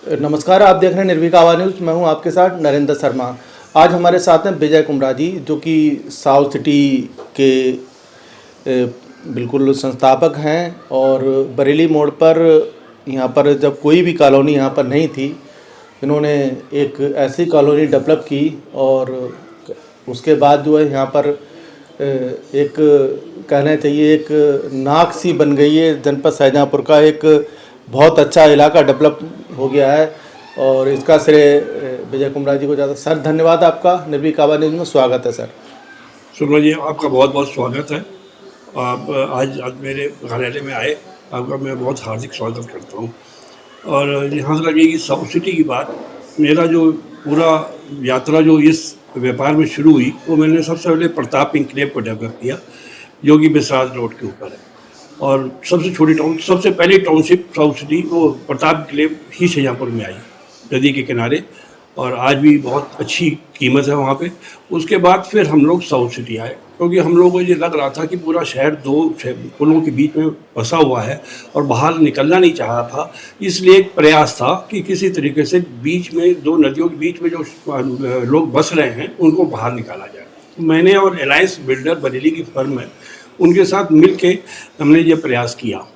नमस्कार, आप देख रहे हैं निर्भीक आवाज़ न्यूज़। मैं हूं आपके साथ नरेंद्र शर्मा। आज हमारे साथ हैं विजय कुमरा जी, जो कि साउथ सिटी के बिल्कुल संस्थापक हैं। और बरेली मोड़ पर यहाँ पर जब कोई भी कॉलोनी यहाँ पर नहीं थी, इन्होंने एक ऐसी कॉलोनी डेवलप की और उसके बाद जो है यहाँ पर एक कहना चाहिए एक नाक सी बन गई है। जनपद शाहजहाँपुर का एक बहुत अच्छा इलाका डेवलप हो गया है और इसका श्रेय विजय कुमरा जी को ज़्यादा। सर धन्यवाद, आपका निर्भीक आवाज़ न्यूज़ में स्वागत है। सर शुक्ला जी, आपका बहुत बहुत स्वागत है। आप आज मेरे कार्यालय में आए, आपका मैं बहुत हार्दिक स्वागत करता हूँ। और यहाँ से लगेगी साउथ सिटी की बात, मेरा जो पूरा यात्रा जो इस व्यापार में शुरू हुई, वो मैंने सबसे पहले प्रताप इंक्लेव को डेवलप किया, जो कि बिसराज रोड के ऊपर है। और सबसे छोटी टाउन, सबसे पहली टाउनशिप साउथ सिटी वो प्रताप इंक्लेव ही शाहजहाँपुर में आई, नदी के किनारे, और आज भी बहुत अच्छी कीमत है वहाँ पे। उसके बाद फिर हम लोग साउथ सिटी आए, क्योंकि हम लोगों को ये लग रहा था कि पूरा शहर दो पुलों के बीच में फंसा हुआ है और बाहर निकलना नहीं चाह रहा था। इसलिए एक प्रयास था कि किसी तरीके से बीच में, दो नदियों के बीच में जो लोग बस रहे हैं उनको बाहर निकाला जाए। मैंने और अलायंस बिल्डर बरेली की फर्म है, उनके साथ मिल के हमने ये प्रयास किया।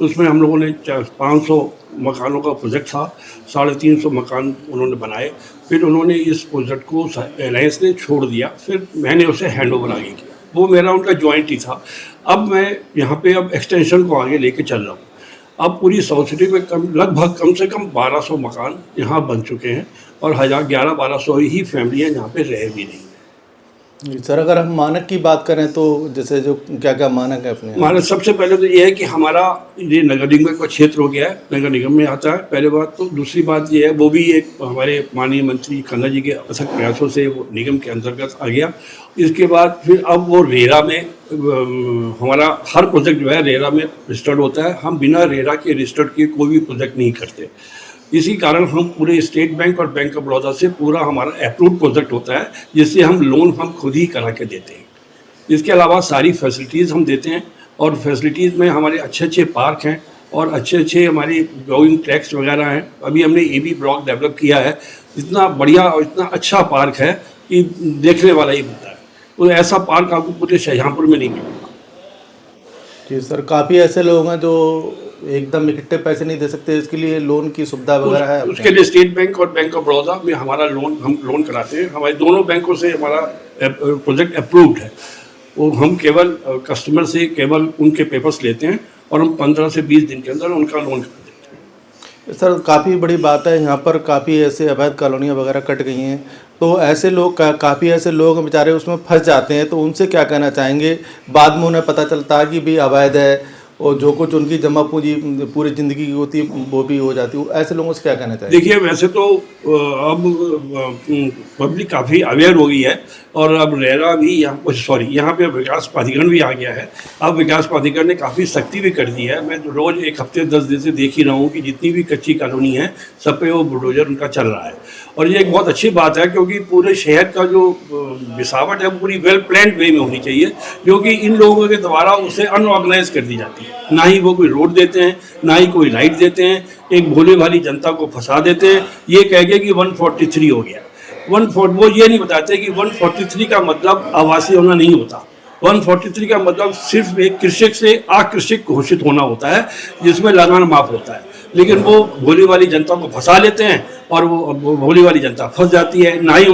उसमें हम लोगों ने 500 मकानों का प्रोजेक्ट था, 350 मकान उन्होंने बनाए। फिर उन्होंने इस प्रोजेक्ट को अलायंस ने छोड़ दिया, फिर मैंने उसे हैंड ओवर आगे किया। वो मेरा उनका जॉइंट ही था। अब मैं यहाँ पे अब एक्सटेंशन को आगे लेके चल रहा हूँ। अब पूरी साउथ सिटी में लगभग कम से कम 1200 मकान यहाँ बन चुके हैं और 1100-1200 ही फैमिलियाँ यहाँ पे रह भी नहीं। सर, अगर हम मानक की बात करें तो जैसे जो क्या क्या मानक है अपने? मानक सबसे पहले तो ये है कि हमारा ये नगर निगम का क्षेत्र हो गया है, नगर निगम में आता है, पहले बात तो। दूसरी बात ये है, वो भी एक हमारे माननीय मंत्री खन्ना जी के अथक प्रयासों से वो निगम के अंतर्गत आ गया। इसके बाद फिर अब वो रेरा में, हमारा हर प्रोजेक्ट जो है रेरा में रजिस्टर्ड होता है। हम बिना रेरा के रजिस्टर्ड किए कोई भी प्रोजेक्ट नहीं करते। इसी कारण हम पूरे स्टेट बैंक और बैंक ऑफ बड़ौदा से पूरा हमारा अप्रूव प्रोजेक्ट होता है, जिससे हम लोन हम खुद ही करा के देते हैं। इसके अलावा सारी फैसिलिटीज़ हम देते हैं, और फैसिलिटीज़ में हमारे अच्छे अच्छे पार्क हैं और अच्छे अच्छे हमारे जॉगिंग ट्रैक्स वगैरह हैं। अभी हमने AB ब्लॉक डेवलप किया है, इतना बढ़िया और इतना अच्छा पार्क है कि देखने वाला ही होता है। तो ऐसा पार्क आपको पूरे शाहजहाँपुर में नहीं मिलेगा। जी सर, काफ़ी ऐसे लोग हैं जो एकदम इकट्ठे पैसे नहीं दे सकते, इसके लिए लोन की सुविधा वगैरह है? उसके लिए स्टेट बैंक और बैंक ऑफ बड़ौदा में हमारा हम लोन कराते हैं। हमारे दोनों बैंकों से हमारा प्रोजेक्ट अप्रूव्ड है। वो हम केवल कस्टमर से केवल उनके पेपर्स लेते हैं और हम 15 से 20 दिन के अंदर उनका लोन कर देते हैं। सर, काफ़ी बड़ी बात है, यहाँ पर काफ़ी ऐसे अवैध कॉलोनियाँ वगैरह कट गई हैं, तो ऐसे लोग काफ़ी ऐसे लोग बेचारे उसमें फंस जाते हैं, तो उनसे क्या कहना चाहेंगे? बाद में उन्हें पता चलता है कि भी अवैध है और जो कुछ उनकी जमा पूंजी पूरी ज़िंदगी की होती है वो भी हो जाती है। ऐसे लोगों से क्या कहना चाहिए? देखिए, वैसे तो अब पब्लिक काफ़ी अवेयर हो गई है, और अब रेरा भी यहाँ पे विकास प्राधिकरण भी आ गया है। अब विकास प्राधिकरण ने काफ़ी सख्ती भी कर दी है। मैं तो रोज़ एक हफ्ते 10 दिन से देख ही रहा हूँ कि जितनी भी कच्ची कॉलोनी है सब पे वो बुलडोजर उनका चल रहा है। और ये एक बहुत अच्छी बात है, क्योंकि पूरे शहर का जो बिसावट है पूरी वेल प्लान्ड वे में होनी चाहिए, जो कि इन लोगों के द्वारा उसे अनऑर्गेनाइज कर दी जाती है। ना ही वो कोई रोड देते हैं, ना ही कोई लाइट देते हैं, एक भोले भाली जनता को फंसा देते हैं ये कह के कि 143 हो गया। वो ये नहीं बताते कि 143 का मतलब आवासीय होना नहीं होता। 143 का मतलब सिर्फ एक कृषक से अकृषक घोषित होना होता है, जिसमें लगान माफ होता है। लेकिन वो भोली वाली जनता को फंसा लेते हैं और वो भोली वाली जनता फंस जाती है। ना ही